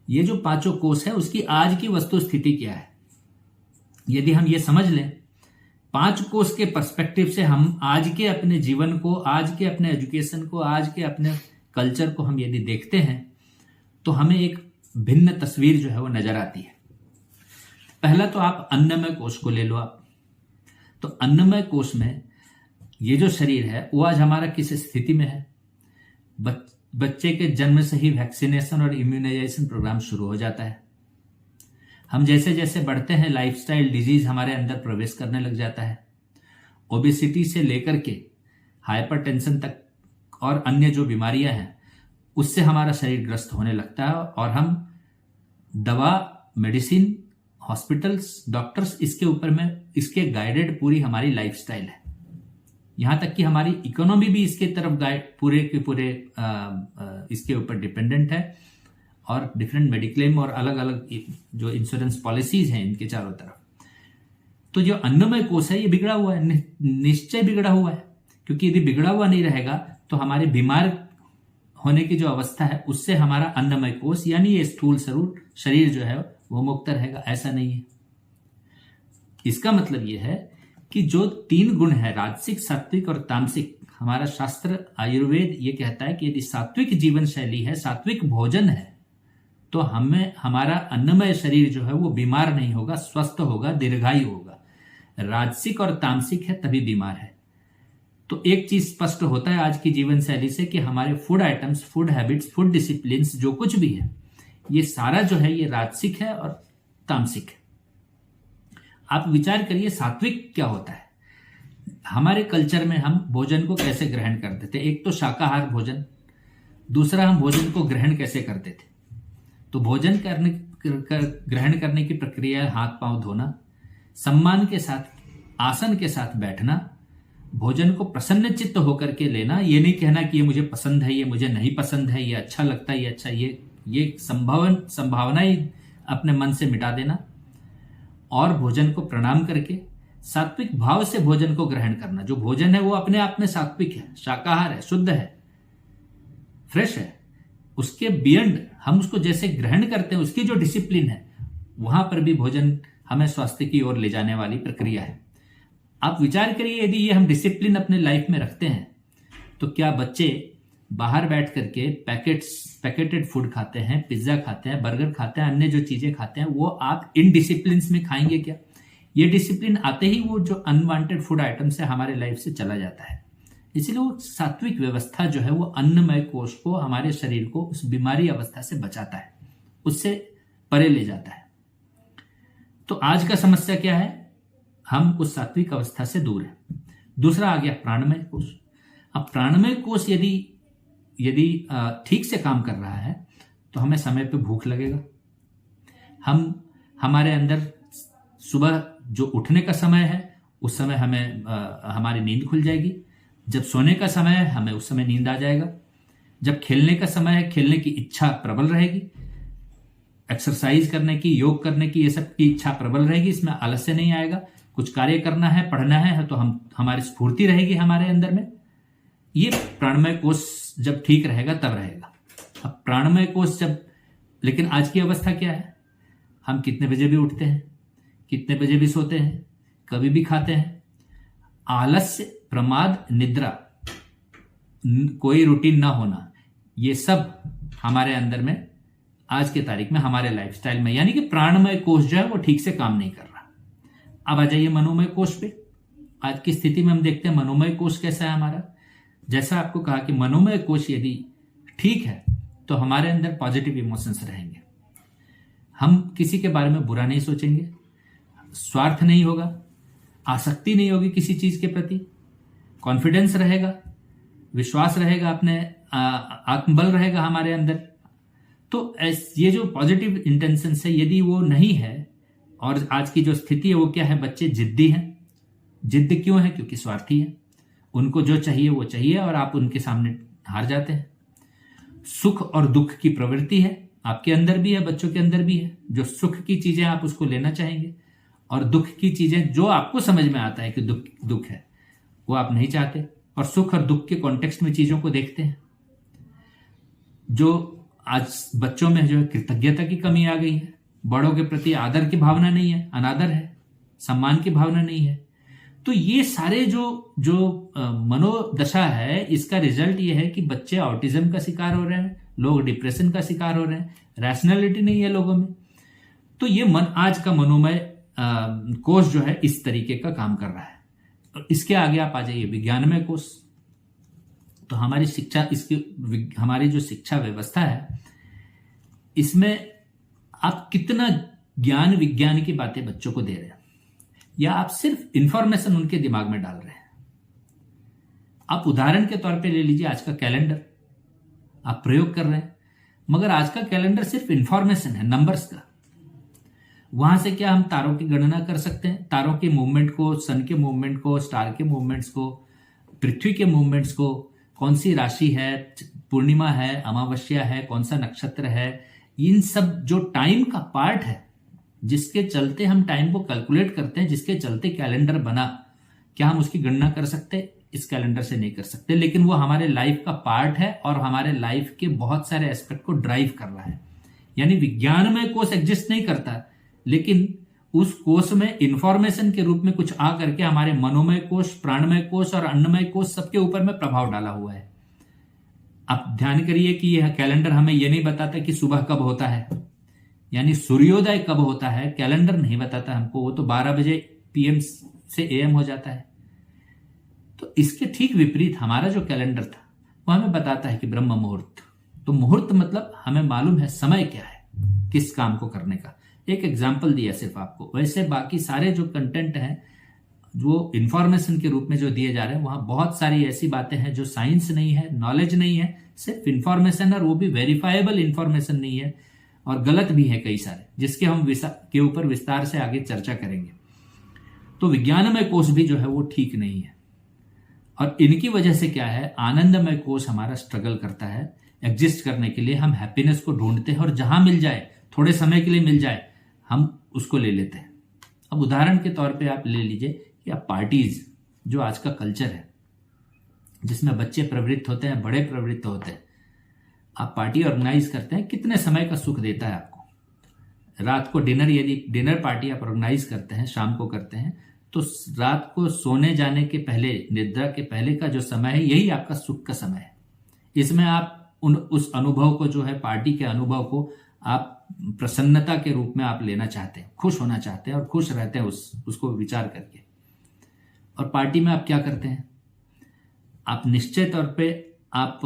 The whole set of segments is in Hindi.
ये जो पांचों कोष है उसकी आज की वस्तु स्थिति क्या है। यदि हम ये समझ लें, 5 कोष के पर्सपेक्टिव से हम आज के अपने जीवन को, आज के अपने एजुकेशन को, आज के अपने कल्चर को हम यदि देखते हैं तो हमें एक भिन्न तस्वीर जो है वो नजर आती है। पहला तो आप अन्नमय कोष को ले लो आप। तो अन्नमय कोष में ये जो शरीर है वो आज हमारा किस स्थिति में है। बच्चे के जन्म से ही वैक्सीनेशन और इम्यूनाइजेशन प्रोग्राम शुरू हो जाता है। हम जैसे जैसे बढ़ते हैं लाइफस्टाइल डिजीज हमारे अंदर प्रवेश करने लग जाता है। ओबेसिटी से लेकर के हाइपरटेंशन तक और अन्य जो बीमारियां हैं उससे हमारा शरीर ग्रस्त होने लगता है और हम दवा, मेडिसिन, हॉस्पिटल्स, डॉक्टर्स, इसके ऊपर में इसके गाइडेड पूरी हमारी लाइफस्टाइल है। यहां तक कि हमारी इकोनॉमी भी इसके तरफ गाइड पूरे के पूरे इसके ऊपर डिपेंडेंट है और डिफरेंट मेडिक्लेम और अलग अलग जो इंश्योरेंस पॉलिसीज हैं इनके चारों तरफ। तो जो अन्नमय कोष है ये बिगड़ा हुआ है, निश्चय बिगड़ा हुआ है, क्योंकि यदि बिगड़ा हुआ नहीं रहेगा तो हमारे बीमार होने की जो अवस्था है उससे हमारा अन्नमय कोष यानी ये स्थूल शरीर जो है वो मुक्त रहेगा। ऐसा नहीं है। इसका मतलब ये है कि जो 3 गुण है, राजसिक, सात्विक और तामसिक, हमारा शास्त्र आयुर्वेद ये कहता है कि यदि सात्विक जीवन शैली है, सात्विक भोजन है, तो हमें हमारा अन्नमय शरीर जो है वो बीमार नहीं होगा, स्वस्थ होगा, दीर्घायु होगा। राजसिक और तामसिक है तभी बीमार है। तो एक चीज स्पष्ट होता है आज की जीवन शैली से कि हमारे food items, food habits, food discipline जो कुछ भी है ये सारा जो है ये राजसिक है और तामसिक है। आप विचार करिए सात्विक क्या होता है। हमारे कल्चर में हम भोजन को कैसे ग्रहण करते थे। एक तो शाकाहार भोजन, दूसरा हम भोजन को ग्रहण कैसे करते थे। तो भोजन ग्रहण करने की प्रक्रिया, हाथ पांव धोना, सम्मान के साथ आसन के साथ बैठना, भोजन को प्रसन्न चित्त होकर के लेना, ये नहीं कहना कि ये मुझे पसंद है, ये मुझे नहीं पसंद है, ये अच्छा लगता है, ये अच्छा, ये संभावना ही अपने मन से मिटा देना और भोजन को प्रणाम करके सात्विक भाव से भोजन को ग्रहण करना। जो भोजन है वो अपने आप में सात्विक है, शाकाहार है, शुद्ध है, फ्रेश है। उसके बियॉन्ड हम उसको जैसे ग्रहण करते हैं, उसकी जो डिसिप्लिन है वहां पर भी भोजन हमें स्वास्थ्य की ओर ले जाने वाली प्रक्रिया है। आप विचार करिए, यदि ये हम डिसिप्लिन अपने लाइफ में रखते हैं तो क्या बच्चे बाहर बैठ करके पैकेटेड फूड खाते हैं, पिज्जा खाते हैं, बर्गर खाते हैं, अन्य जो चीजें खाते हैं, वो आप इन डिसिप्लिन में खाएंगे क्या। ये डिसिप्लिन आते ही वो जो अनवांटेड फूड आइटम से हमारे लाइफ से चला जाता है। इसलिए वो सात्विक व्यवस्था जो है वो अन्नमय कोष को, हमारे शरीर को उस बीमारी अवस्था से बचाता है, उससे परे ले जाता है। तो आज का समस्या क्या है, हम उस सात्विक अवस्था से दूर हैं। दूसरा आ गया प्राणमय कोष। अब प्राणमय कोष यदि ठीक से काम कर रहा है तो हमें समय पे भूख लगेगा। हमारे अंदर सुबह जो उठने का समय है उस समय हमें हमारी नींद खुल जाएगी। जब सोने का समय है हमें उस समय नींद आ जाएगा। जब खेलने का समय है, खेलने की इच्छा प्रबल रहेगी, एक्सरसाइज करने की, योग करने की, ये सब की इच्छा प्रबल रहेगी। इसमें आलस्य नहीं आएगा। कुछ कार्य करना है, पढ़ना है तो हमारी स्फूर्ति रहेगी हमारे अंदर में। ये प्राणमय कोष जब ठीक रहेगा तब रहेगा। अब प्राणमय कोष लेकिन आज की अवस्था क्या है, हम कितने बजे भी उठते हैं, कितने बजे भी सोते हैं, कभी भी खाते हैं। आलस्य, प्रमाद, निद्रा, कोई रूटीन ना होना, ये सब हमारे अंदर में आज के तारीख में हमारे लाइफस्टाइल में, यानी कि प्राणमय कोष जो है वो ठीक से काम नहीं कर रहा। अब आ जाइए मनोमय कोष पे। आज की स्थिति में हम देखते हैं मनोमय कोष कैसा है हमारा। जैसा आपको कहा कि मनोमय कोष यदि ठीक है तो हमारे अंदर पॉजिटिव इमोशंस रहेंगे, हम किसी के बारे में बुरा नहीं सोचेंगे, स्वार्थ नहीं होगा, आसक्ति नहीं होगी किसी चीज के प्रति, कॉन्फिडेंस रहेगा, विश्वास रहेगा, अपने आत्मबल रहेगा हमारे अंदर। तो ये जो पॉजिटिव इंटेंशन है यदि वो नहीं है, और आज की जो स्थिति है वो क्या है, बच्चे जिद्दी हैं। जिद्द क्यों है, क्योंकि स्वार्थी है, उनको जो चाहिए वो चाहिए और आप उनके सामने हार जाते हैं। सुख और दुख की प्रवृत्ति है, आपके अंदर भी है, बच्चों के अंदर भी है। जो सुख की चीजें आप उसको लेना चाहेंगे और दुख की चीजें जो आपको समझ में आता है कि दुख है वो आप नहीं चाहते, और सुख और दुख के कॉन्टेक्स्ट में चीजों को देखते हैं। जो आज बच्चों में जो है कृतज्ञता की कमी आ गई है, बड़ों के प्रति आदर की भावना नहीं है, अनादर है, सम्मान की भावना नहीं है। तो ये सारे जो मनोदशा है, इसका रिजल्ट ये है कि बच्चे ऑटिज्म का शिकार हो रहे हैं, लोग डिप्रेशन का शिकार हो रहे हैं, रैशनैलिटी नहीं है लोगों में। तो ये आज का मनोमय कोष जो है इस तरीके का काम कर रहा है। और इसके आगे आप आ जाइए विज्ञानमय कोष। तो हमारी शिक्षा, हमारी जो शिक्षा व्यवस्था है, इसमें आप कितना ज्ञान विज्ञान की बातें बच्चों को दे रहे हैं, या आप सिर्फ इंफॉर्मेशन उनके दिमाग में डाल रहे हैं। आप उदाहरण के तौर पे ले लीजिए आज का कैलेंडर, आप प्रयोग कर रहे हैं, मगर आज का कैलेंडर सिर्फ इंफॉर्मेशन है, नंबर्स का। वहां से क्या हम तारों की गणना कर सकते हैं? तारों के मूवमेंट को, सन के मूवमेंट को, स्टार के मूवमेंट्स को, पृथ्वी के मूवमेंट्स को, कौन सी राशि है, पूर्णिमा है, अमावस्या है, कौन सा नक्षत्र है, इन सब जो टाइम का पार्ट है, जिसके चलते हम टाइम को कैलकुलेट करते हैं, जिसके चलते कैलेंडर बना, क्या हम उसकी गणना कर सकते हैं? इस कैलेंडर से नहीं कर सकते, लेकिन वो हमारे लाइफ का पार्ट है और हमारे लाइफ के बहुत सारे एस्पेक्ट को ड्राइव कर रहा है। यानी विज्ञान में कोष एग्जिस्ट नहीं करता, लेकिन उस कोष में इंफॉर्मेशन के रूप में कुछ आ करके हमारे मनोमय कोष, प्राणमय कोष और अन्नमय कोष सबके ऊपर में प्रभाव डाला हुआ है। आप ध्यान करिए कि यह कैलेंडर हमें यह नहीं बताता कि सुबह कब होता है, यानी सूर्योदय कब होता है, कैलेंडर नहीं बताता हमको। वो तो 12 बजे पीएम से एएम हो जाता है। तो इसके ठीक विपरीत हमारा जो कैलेंडर था वो हमें बताता है कि ब्रह्म मुहूर्त। तो मुहूर्त मतलब हमें मालूम है समय क्या है किस काम को करने का। एक एग्जाम्पल दिया सिर्फ आपको, वैसे बाकी सारे जो कंटेंट हैं, जो इंफॉर्मेशन के रूप में जो दिए जा रहे हैं, वहां बहुत सारी ऐसी बातें हैं जो साइंस नहीं है, नॉलेज नहीं है, सिर्फ इंफॉर्मेशन, और वो भी वेरीफाइबल इंफॉर्मेशन नहीं है, और गलत भी है कई सारे, जिसके हम के ऊपर विस्तार से आगे चर्चा करेंगे। तो विज्ञानमय कोष भी जो है वो ठीक नहीं है, और इनकी वजह से क्या है, आनंदमय कोष हमारा स्ट्रगल करता है एग्जिस्ट करने के लिए। हम हैप्पीनेस को ढूंढते हैं और जहां मिल जाए, थोड़े समय के लिए मिल जाए, हम उसको ले लेते हैं। अब उदाहरण के तौर पे आप ले लीजिए कि आप पार्टीज, जो आज का कल्चर है जिसमें बच्चे प्रवृत्त होते हैं, बड़े प्रवृत्त होते हैं, आप पार्टी ऑर्गेनाइज करते हैं, कितने समय का सुख देता है आपको। रात को डिनर, यदि डिनर पार्टी आप ऑर्गेनाइज करते हैं, शाम को करते हैं, तो रात को सोने जाने के पहले, निद्रा के पहले का जो समय है, यही आपका सुख का समय है। इसमें आप उस अनुभव को, जो है पार्टी के अनुभव को, आप प्रसन्नता के रूप में आप लेना चाहते हैं, खुश होना चाहते हैं और खुश रहते हैं उसको विचार करके। और पार्टी में आप क्या करते हैं, आप निश्चय तौर पे आप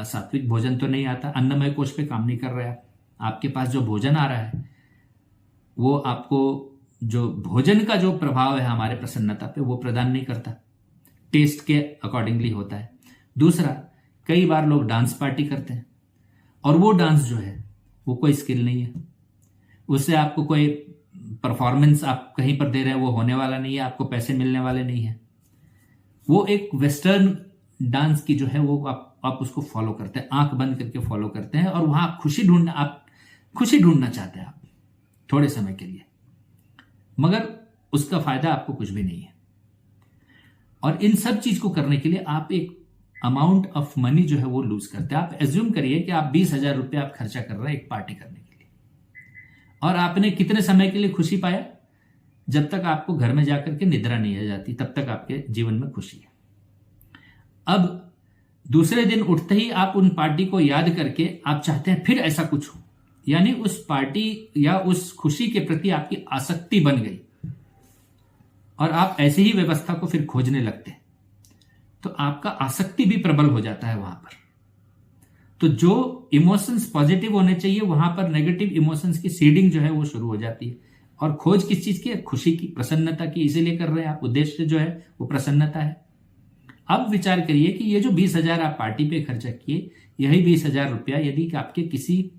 सात्विक भोजन तो नहीं आता, अन्नमय कोष पे काम नहीं कर रहे हैं। आपके पास जो भोजन आ रहा है वो आपको, जो भोजन का जो प्रभाव है हमारे प्रसन्नता पे, वो प्रदान नहीं करता, टेस्ट के अकॉर्डिंगली होता है। दूसरा, कई बार लोग डांस पार्टी करते हैं, और वो डांस जो है वो कोई स्किल नहीं है, उससे आपको कोई परफॉर्मेंस आप कहीं पर दे रहे हैं वो होने वाला नहीं है, आपको पैसे मिलने वाले नहीं है। वो एक वेस्टर्न डांस की जो है वो आप उसको फॉलो करते हैं, आंख बंद करके फॉलो करते हैं, और वहां आप खुशी ढूंढना चाहते हैं आप थोड़े समय के लिए, मगर उसका फायदा आपको कुछ भी नहीं है। और इन सब चीज को करने के लिए आप एक अमाउंट ऑफ मनी जो है वो लूज करते हैं। आप एज्यूम करिए कि आप 20,000 रुपये आप खर्चा कर रहे हैं एक पार्टी करने के लिए, और आपने कितने समय के लिए खुशी पाया? जब तक आपको घर में जाकर के निद्रा नहीं आ जाती, तब तक आपके जीवन में खुशी है। अब दूसरे दिन उठते ही आप उन पार्टी को याद करके आप चाहते हैं फिर ऐसा कुछ हो, यानी उस पार्टी या उस खुशी के प्रति आपकी आसक्ति बन गई, और आप ऐसे ही व्यवस्था को फिर खोजने लगते हैं, तो आपका आसक्ति भी प्रबल हो जाता है वहां पर। तो जो इमोशंस पॉजिटिव होने चाहिए, वहां पर नेगेटिव इमोशंस की सीडिंग जो है वो शुरू हो जाती है। और खोज किस चीज की है? खुशी की, प्रसन्नता की, इसीलिए कर रहे हैं आप। उद्देश्य जो है वो प्रसन्नता है। अब विचार करिए कि ये जो 20,000 आप पार्टी पे खर्चा किए, यही 20,000 रुपया यदि आपके किसी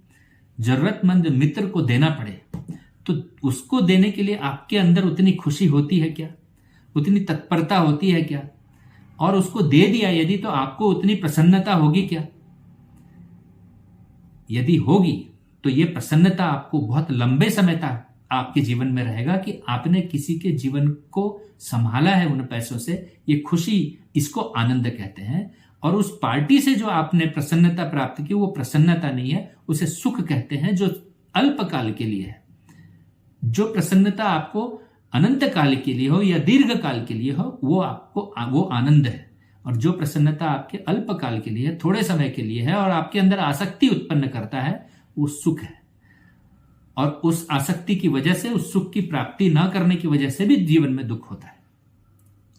जरूरतमंद मित्र को देना पड़े, तो उसको देने के लिए आपके अंदर उतनी खुशी होती है क्या? उतनी तत्परता होती है क्या? और उसको दे दिया यदि, तो आपको उतनी प्रसन्नता होगी क्या? यदि होगी तो ये प्रसन्नता आपको बहुत लंबे समय तक आपके जीवन में रहेगा कि आपने किसी के जीवन को संभाला है उन पैसों से। ये खुशी, इसको आनंद कहते हैं। और उस पार्टी से जो आपने प्रसन्नता प्राप्त की वो प्रसन्नता नहीं है, उसे सुख कहते हैं, जो अल्पकाल के लिए है। जो प्रसन्नता आपको अनंत काल के लिए हो या दीर्घ काल के लिए हो, वो आनंद है। और जो प्रसन्नता आपके अल्पकाल के लिए, थोड़े समय के लिए है और आपके अंदर आसक्ति उत्पन्न करता है, वो सुख है। और उस आसक्ति की वजह से, उस सुख की प्राप्ति ना करने की वजह से भी जीवन में दुख होता है।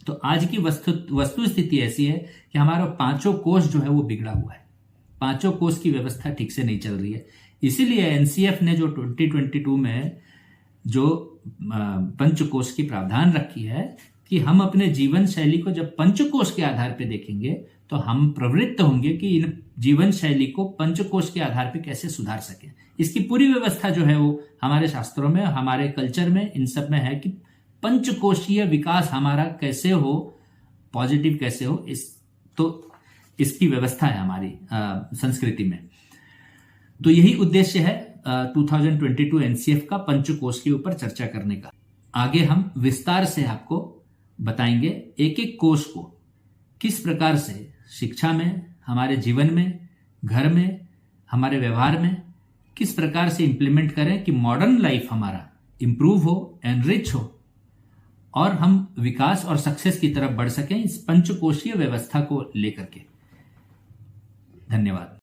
तो आज की वस्तु स्थिति ऐसी है कि हमारा पांचों कोष जो है वो बिगड़ा हुआ है। पांचों कोष की व्यवस्था ठीक से नहीं चल रही है। इसीलिए एनसीएफ ने जो 2022 में जो पंचकोश की प्रावधान रखी है कि हम अपने जीवन शैली को जब पंचकोश के आधार पर देखेंगे तो हम प्रवृत्त होंगे कि इन जीवन शैली को पंचकोश के आधार पर कैसे सुधार सके। इसकी पूरी व्यवस्था जो है वो हमारे शास्त्रों में, हमारे कल्चर में, इन सब में है कि पंचकोशीय विकास हमारा कैसे हो, पॉजिटिव कैसे हो, इसकी व्यवस्था है हमारी संस्कृति में। तो यही उद्देश्य है 2022 एनसीएफ का, पंचकोश के ऊपर चर्चा करने का। आगे हम विस्तार से आपको बताएंगे एक एक कोश को किस प्रकार से शिक्षा में, हमारे जीवन में, घर में, हमारे व्यवहार में किस प्रकार से इंप्लीमेंट करें कि मॉडर्न लाइफ हमारा इंप्रूव हो, एनरिच हो और हम विकास और सक्सेस की तरफ बढ़ सकें इस पंचकोशीय व्यवस्था को लेकर के। धन्यवाद।